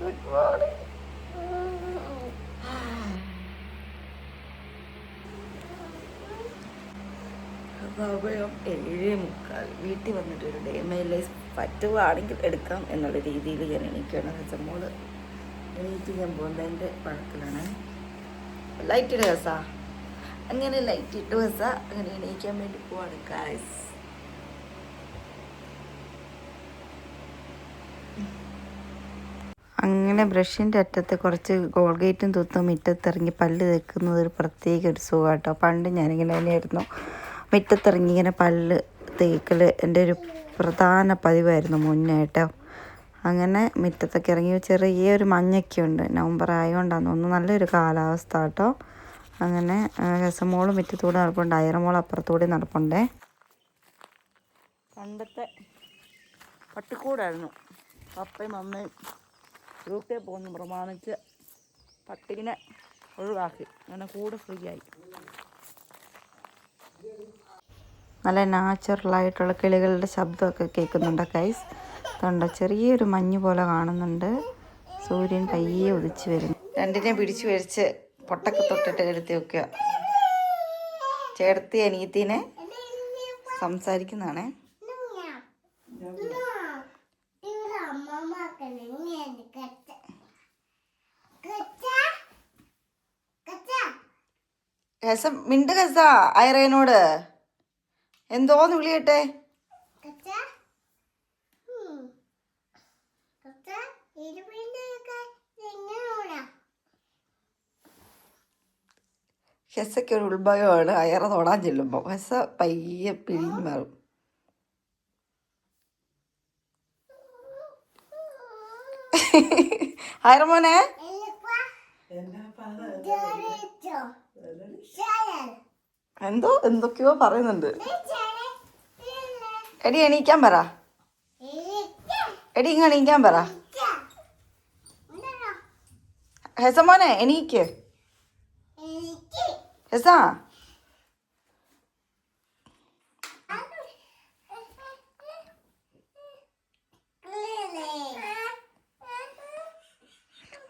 Good morning. സമയം 7:45. വീട്ടിൽ വന്നിട്ട് ഒരു ഡേ മൈ ലൈഫ് പറ്റുകയാണെങ്കിൽ എടുക്കാം എന്നുള്ള രീതിയിൽ ഞാൻ എണീക്കുകയാണ്. ഹസമോള് എണീറ്റ് ഞാൻ പോകുന്നതിൻ്റെ പഴക്കലാണ്. ലൈറ്റ് ഇട്ട് ഹസ, അങ്ങനെ ലൈറ്റ് ഇട്ട് ഹസ അങ്ങനെ എണീക്കാൻ വേണ്ടി പോവാണ് ഗൈസ്. അങ്ങനെ ബ്രഷിൻ്റെ അറ്റത്ത് കുറച്ച് കോൾഗേറ്റും തൂത്തും മുറ്റത്തിറങ്ങി പല്ല് തേക്കുന്നത് ഒരു പ്രത്യേക ഒരു സുഖമാട്ടോ. പണ്ട് ഞാനിങ്ങനെ തന്നെയായിരുന്നു, മുറ്റത്തിറങ്ങി ഇങ്ങനെ പല്ല് തേക്കൽ എൻ്റെ ഒരു പ്രധാന പതിവായിരുന്നു മുന്നേ കേട്ടോ. അങ്ങനെ മുറ്റത്തൊക്കെ ഇറങ്ങി ചെറിയൊരു മഞ്ഞൊക്കെ ഉണ്ട്, നവംബർ ആയതുകൊണ്ടാണെന്ന് തോന്നുന്നു. നല്ലൊരു കാലാവസ്ഥ കേട്ടോ. അങ്ങനെ ഹസമോള് മുറ്റത്തൂടെ നടപ്പുണ്ട്, അയറമോൾ അപ്പുറത്തൂടെ നടപ്പുണ്ടേ. പണ്ടത്തെ പട്ടിക്കൂടായിരുന്നു. പപ്പയും അമ്മയും ഗ്രൂപ്പിൽ പോകുന്നു പ്രമാണിച്ച് പട്ടീനെ ഒഴിവാക്കി. അങ്ങനെ കൂടെ ഫ്രീ ആയി. നല്ല നാച്ചുറലായിട്ടുള്ള കിളികളുടെ ശബ്ദമൊക്കെ കേൾക്കുന്നുണ്ട് ഗൈസ്. അതുകൊണ്ട് ചെറിയൊരു മഞ്ഞ് പോലെ കാണുന്നുണ്ട്. സൂര്യൻ പയ്യെ ഉദിച്ച് വരുന്നു. രണ്ടിനെ പിടിച്ചു വരിച്ച് പൊട്ടൊക്കെ തൊട്ടിട്ട് എടുത്തി വെക്കുക. ചേർത്തി അനിയത്തിനെ സംസാരിക്കുന്നതാണേ. മിണ്ട് കസ ഐറേനോട് എന്തോന്ന് വിളിയട്ടെ. ഹെസയ്ക്ക് ഒരു ഉത്ഭവമാണ് അയറ തൊടാൻ ചെല്ലുമ്പോൾ. ഹെസ പയ്യെ പിരിഞ്ഞു മാറും. അയറമോനെ എന്തൊക്കെയോ പറയുന്നുണ്ട്. എടി എണീക്കാൻ പറ, എടി ഇങ്ങ് എണീക്കാൻ പറ. ഹെസമോനെ എണീക്ക്. ഹെസ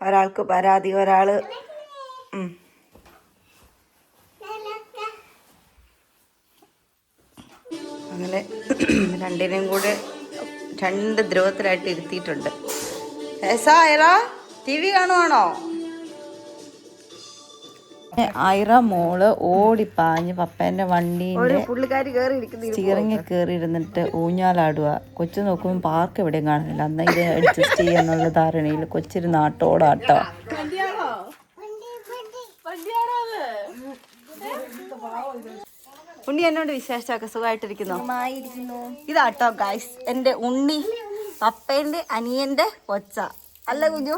ഒരാൾക്ക് പരാതി, ഒരാള് അങ്ങനെ രണ്ടിനെയും കൂടെ രണ്ട് ദ്രോവത്തിലായിട്ട് ഇരുത്തിയിട്ടുണ്ട്. ഐറ TV കാണുവാണോ? ഐറ മോള് ഓടിപ്പാഞ്ഞ് പപ്പേൻ്റെ വണ്ടീൻ്റെ സ്റ്റിയറിങ്ങിൽ കയറി ഇരുന്നിട്ട് ഊഞ്ഞാലാടുക. കൊച്ചു നോക്കുമ്പോൾ പാർക്ക് എവിടെയും കാണുന്നില്ല. അന്ന് ഇത് അഡ്ജസ്റ്റ് ചെയ്യാന്നുള്ള ധാരണയിൽ കൊച്ചൊരു നാട്ടോടാട്ടോ. ഉണ്ണി എന്നോട് വിശേഷമൊക്കെ സുഖമായിട്ടിരിക്കുന്നു. ഇതാട്ടോ ഗൈസ് എൻ്റെ ഉണ്ണി, പപ്പേൻ്റെ അനിയൻ്റെ കൊച്ച. അല്ല കുഞ്ഞു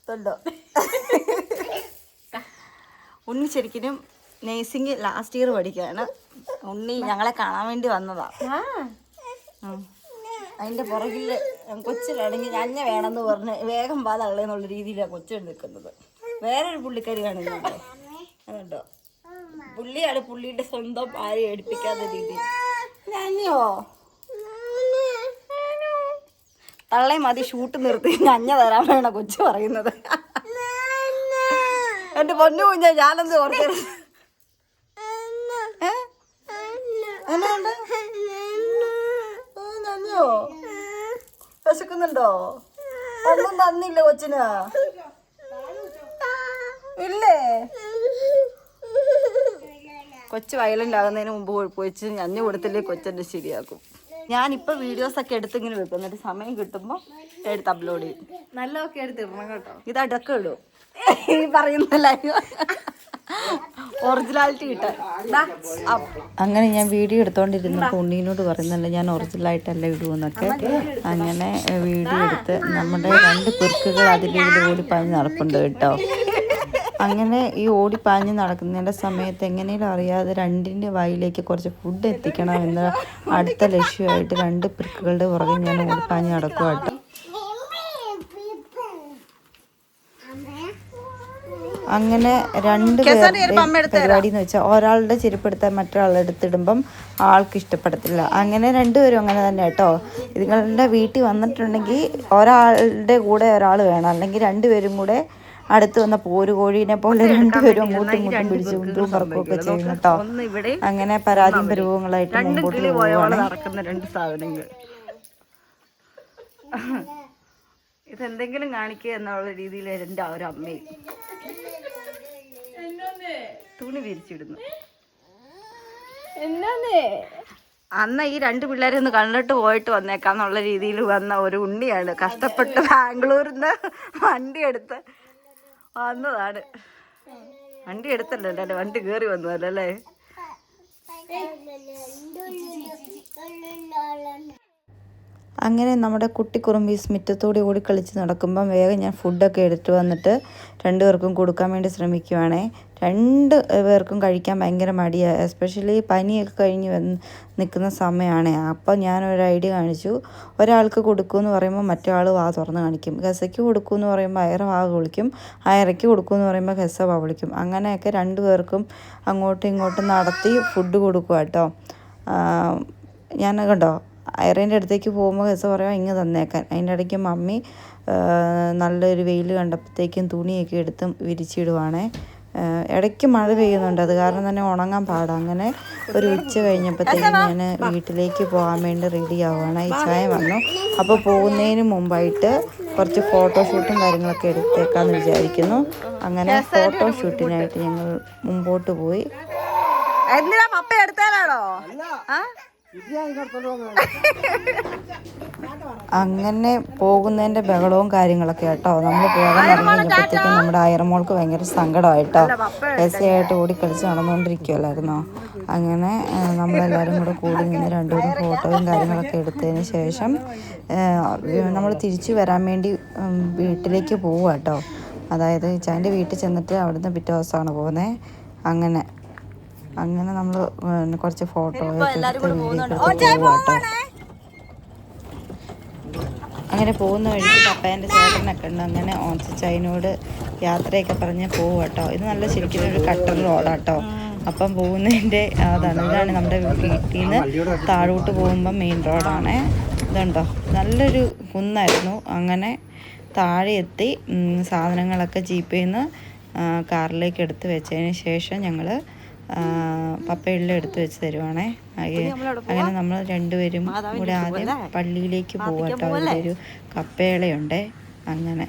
തൊണ്ടോ. ഉണ്ണി ശരിക്കും നേഴ്സിംഗ് ലാസ്റ്റ് ഇയർ പഠിക്കുകയാണ്. ഉണ്ണി ഞങ്ങളെ കാണാൻ വേണ്ടി വന്നതാ. അതിൻ്റെ പുറകിൽ കൊച്ചിലാണെങ്കിൽ ഞഞ്ഞ വേണമെന്ന് പറഞ്ഞ് വേഗം പാതള്ളെന്നുള്ള രീതിയിലാണ് കൊച്ചു നിൽക്കുന്നത്. വേറൊരു പുള്ളിക്കാരി കാണുന്നുണ്ടോ? അതുണ്ടോ? പുള്ളിയാണ് പുള്ളിയുടെ സ്വന്തം ആരെയും എടുപ്പിക്കാത്ത രീതിയിൽ. ഞഞ്ഞോ തള്ളേ മതി, ഷൂട്ട് നിർത്തി ഞഞ്ഞ തരാൻ വേണം കൊച്ചു പറയുന്നത്. എന്റെ പൊന്നു കുഞ്ഞ ഞാനെന്ത് ഓർത്തത്? ഞഞ്ഞോ വിശക്കുന്നുണ്ടോ? ഒന്നും തന്നില്ല കൊച്ചിന് ഇല്ലേ? കൊച്ച് വയലൻ്റ് ആകുന്നതിന് മുമ്പ് കൊച്ച് ഞഞ്ഞ് കൊടുത്തില്ലേ കൊച്ചെൻ്റെ ശരിയാക്കും. ഞാനിപ്പോൾ വീഡിയോസൊക്കെ എടുത്ത് ഇങ്ങനെ വെക്കും, എന്നിട്ട് സമയം കിട്ടുമ്പോൾ എടുത്ത് അപ്ലോഡ് ചെയ്യും. നല്ലതൊക്കെ എടുത്ത് ഇടണം കേട്ടോ. ഇത് അടക്കം ഇടും ഈ പറയുന്നല്ല, ഒറിജിനാലിറ്റി കിട്ടാൻ. അങ്ങനെ ഞാൻ വീഡിയോ എടുത്തോണ്ടിരുന്നപ്പോൾ ഉണ്ണീനോട് പറയുന്നുണ്ട് ഞാൻ ഒറിജിനലായിട്ടല്ല ഇടുമെന്നൊക്കെ. അങ്ങനെ വീഡിയോ എടുത്ത് നമ്മുടെ രണ്ട് കുരുക്കുകൾ അതിലൂടെ ഓടിപ്പാഞ്ഞ് നടപ്പുണ്ട് കേട്ടോ. അങ്ങനെ ഈ ഓടിപ്പാഞ്ഞ് നടക്കുന്നതിൻ്റെ സമയത്ത് എങ്ങനെയും അറിയാതെ രണ്ടിൻ്റെ വായിലേക്ക് കുറച്ച് ഫുഡ് എത്തിക്കണം എന്ന അടുത്ത ലക്ഷ്യമായിട്ട് രണ്ട് പിറുക്കുകളുടെ പുറകെ ഞാൻ ഓടിപ്പാഞ്ഞ് നടക്കുക കേട്ടോ. അങ്ങനെ രണ്ട് പരിപാടി എന്ന് വെച്ചാൽ ഒരാളുടെ ചെരുപ്പെടുത്താൻ മറ്റൊരാളുടെ അടുത്തിടുമ്പം ആൾക്ക് ഇഷ്ടപ്പെടത്തില്ല. അങ്ങനെ രണ്ടുപേരും അങ്ങനെ തന്നെ കേട്ടോ. നിങ്ങളുടെ വീട്ടിൽ വന്നിട്ടുണ്ടെങ്കിൽ ഒരാളുടെ കൂടെ ഒരാൾ വേണം, അല്ലെങ്കിൽ രണ്ടുപേരും കൂടെ അടുത്ത് വന്ന പോരുകോഴീനെ പോലെ രണ്ടുപേരും അങ്ങോട്ടും ഇങ്ങോട്ടും പിടിച്ചു കൊണ്ടും പറക്കുകയൊക്കെ ചെയ്യും കേട്ടോ. അങ്ങനെ പരാതിയും പരുവങ്ങളായിട്ട് മുമ്പോട്ട് പോവുകയാണ്. രണ്ട് സാധനങ്ങൾ ഇതെന്തെങ്കിലും കാണിക്കുക എന്നുള്ള രീതിയിൽ എൻ്റെ ഒരു അമ്മയും തുണി വിരിച്ചിടുന്നു. അന്ന് ഈ രണ്ട് പിള്ളേരെ ഒന്ന് കണ്ടിട്ട് പോയിട്ട് വന്നേക്കാന്നുള്ള രീതിയിൽ വന്ന ഒരു ഉണ്ണിയാണ്. കഷ്ടപ്പെട്ട് ബാംഗ്ലൂരിൽ നിന്ന് വണ്ടി എടുത്ത് വന്നതാണ്. വണ്ടി എടുത്തല്ലോ അല്ലേ, വണ്ടി കയറി വന്നതല്ലേ. അങ്ങനെ നമ്മുടെ കുട്ടി കുറുമ്പീസ് മുറ്റത്തോടെ ഓടി കളിച്ച് നടക്കുമ്പം വേഗം ഞാൻ ഫുഡൊക്കെ എടുത്തു വന്നിട്ട് രണ്ടുപേർക്കും കൊടുക്കാൻ വേണ്ടി ശ്രമിക്കുവാണേ. രണ്ട് പേർക്കും കഴിക്കാൻ ഭയങ്കര മടിയാണ്, എസ്പെഷ്യലി പനിയൊക്കെ കഴിഞ്ഞ് നിൽക്കുന്ന സമയമാണ്. അപ്പോൾ ഞാനൊരു ഐഡിയ കാണിച്ചു. ഒരാൾക്ക് കൊടുക്കുമെന്ന് പറയുമ്പോൾ മറ്റൊരാൾ വാ തുറന്ന് കാണിക്കും. ഹെസയ്ക്ക് കൊടുക്കുമെന്ന് പറയുമ്പോൾ അയറ വാ വിളിക്കും, അയറയ്ക്ക് കൊടുക്കുമെന്ന് പറയുമ്പോൾ ഹെസ വാ വിളിക്കും. അങ്ങനെയൊക്കെ രണ്ടു പേർക്കും അങ്ങോട്ടും ഇങ്ങോട്ടും നടത്തി ഫുഡ് കൊടുക്കുക കേട്ടോ. ഞാൻ കണ്ടോ അയറേൻ്റെ അടുത്തേക്ക് പോകുമ്പോൾ ഹെസ പറയാം ഇങ്ങ് തന്നേക്കാൻ. അതിൻ്റെ ഇടയ്ക്ക് മമ്മി നല്ലൊരു വെയിൽ കണ്ടപ്പോഴത്തേക്കും തുണിയൊക്കെ എടുത്ത് വിരിച്ചിടുവാണേ. ഇടയ്ക്ക് മഴ പെയ്യുന്നുണ്ട്, അത് കാരണം തന്നെ ഉണങ്ങാൻ പാടാം. അങ്ങനെ ഒരു ഉച്ച കഴിഞ്ഞപ്പോഴത്തേക്കും ഞാൻ വീട്ടിലേക്ക് പോകാൻ വേണ്ടി റെഡി ആവുകയാണ്. ഈ ചായ വന്നു. അപ്പോൾ പോകുന്നതിന് മുമ്പായിട്ട് കുറച്ച് ഫോട്ടോഷൂട്ടും കാര്യങ്ങളൊക്കെ എടുത്തേക്കാന്ന് വിചാരിക്കുന്നു. അങ്ങനെ ഫോട്ടോഷൂട്ടിനായിട്ട് ഞങ്ങൾ മുമ്പോട്ട് പോയി. അങ്ങനെ പോകുന്നതിൻ്റെ ബഹളവും കാര്യങ്ങളൊക്കെ കേട്ടോ. നമ്മൾ പോകാൻ ഇറങ്ങിയപ്പോഴത്തേക്കും നമ്മുടെ അയറമോൾക്ക് ഭയങ്കര സങ്കടമായിട്ടോ. എസയായിട്ട് ഓടിക്കളിച്ച് നടന്നുകൊണ്ടിരിക്കുമല്ലായിരുന്നോ. അങ്ങനെ നമ്മളെല്ലാവരും കൂടെ കൂടി നിന്ന് രണ്ടുപേരും ഫോട്ടോയും കാര്യങ്ങളൊക്കെ എടുത്തതിന് ശേഷം നമ്മൾ തിരിച്ചു വരാൻ വേണ്ടി വീട്ടിലേക്ക് പോവുക കേട്ടോ. അതായത് ഇച്ചാൻ്റെ വീട്ടിൽ ചെന്നിട്ട് അവിടുന്ന് പിറ്റേ ദിവസമാണ് പോകുന്നത്. അങ്ങനെ നമ്മൾ കുറച്ച് ഫോട്ടോ അങ്ങനെ പോകുന്ന വഴിക്ക് പപ്പേൻ്റെ ചേട്ടനൊക്കെ ഉണ്ട്. അങ്ങനെ ഓൺസിച്ചതിനോട് യാത്രയൊക്കെ പറഞ്ഞ് പോകും കേട്ടോ. ഇത് നല്ല ശരിക്കും ഒരു കട്ടർ റോഡാട്ടോ. അപ്പം പോകുന്നതിൻ്റെ ഇതാണ് നമ്മുടെ വീട്ടിൽ നിന്ന് താഴോട്ട് പോകുമ്പം മെയിൻ റോഡാണ്. ഇതുണ്ടോ, നല്ലൊരു കുന്നായിരുന്നു. അങ്ങനെ താഴെ എത്തി സാധനങ്ങളൊക്കെ ജീപ്പിൽ നിന്ന് കാറിലേക്ക് എടുത്ത് വെച്ചതിന് ശേഷം ഞങ്ങൾ പപ്പയെല്ലാം എടുത്ത് വെച്ച് തരുവാണേ. അങ്ങനെ നമ്മൾ രണ്ടുപേരും കൂടെ ആദ്യം പള്ളിയിലേക്ക് പോകട്ടോ. ഇവിടെ ഒരു കപ്പേളയുണ്ട്. അങ്ങനെ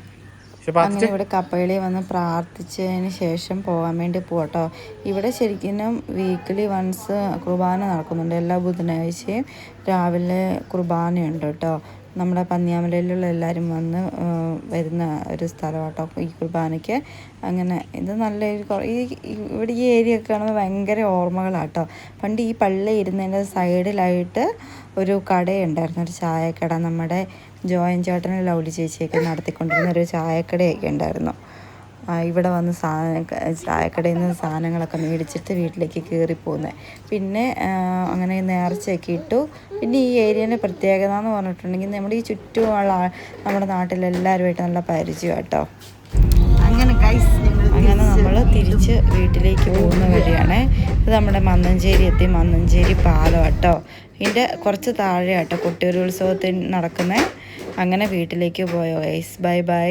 ഇവിടെ കപ്പേളി വന്ന് പ്രാർത്ഥിച്ചതിന് ശേഷം പോകാൻ വേണ്ടി പോകട്ടോ. ഇവിടെ ശരിക്കും വീക്കിലി വൺസ് കുർബാന നടക്കുന്നുണ്ട്. എല്ലാ ബുധനാഴ്ചയും രാവിലെ കുർബാനയുണ്ട് കേട്ടോ. നമ്മുടെ പന്നിയാമലയിലുള്ള എല്ലാവരും വന്ന് വരുന്ന ഒരു സ്ഥലമാട്ടോ ഈ കുർബാനയ്ക്ക്. അങ്ങനെ ഇത് നല്ലൊരു ഇവിടെ ഈ ഏരിയ ഒക്കെ കാണുമ്പോൾ ഭയങ്കര ഓർമ്മകളാട്ടോ. പണ്ട് ഈ പള്ളി ഇരുന്നതിൻ്റെ സൈഡിലായിട്ട് ഒരു കടയുണ്ടായിരുന്നു, ഒരു ചായക്കട. നമ്മുടെ ജോയൻ ചേട്ടനും ലൗലി ചേച്ചിയൊക്കെ നടത്തിക്കൊണ്ടിരുന്ന ഒരു ചായക്കടയൊക്കെ ഉണ്ടായിരുന്നു. ഇവിടെ വന്ന് ചായക്കടയിൽ നിന്ന് സാധനങ്ങളൊക്കെ മേടിച്ചിട്ട് വീട്ടിലേക്ക് കയറി പോകുന്നത്. പിന്നെ അങ്ങനെ നേർച്ചയൊക്കെ ഇട്ടു. പിന്നെ ഈ ഏരിയയുടെ പ്രത്യേകത എന്ന് പറഞ്ഞിട്ടുണ്ടെങ്കിൽ നമ്മുടെ ഈ ചുറ്റുമുള്ള നമ്മുടെ നാട്ടിലെല്ലാവരുമായിട്ട് നല്ല പരിചയം കേട്ടോ. അങ്ങനെ നമ്മൾ തിരിച്ച് വീട്ടിലേക്ക് പോകുന്ന വഴിയാണ്. ഇത് നമ്മുടെ മന്നഞ്ചേരി എത്തി. മന്നഞ്ചേരി പാലം കേട്ടോ. ഇതിൻ്റെ കുറച്ച് താഴെ കേട്ടോ കൊട്ടിയൂർ ഉത്സവത്തിന് നടക്കുന്നത്. അങ്ങനെ വീട്ടിലേക്ക് പോയോ ഗൈസ്. Bye bye.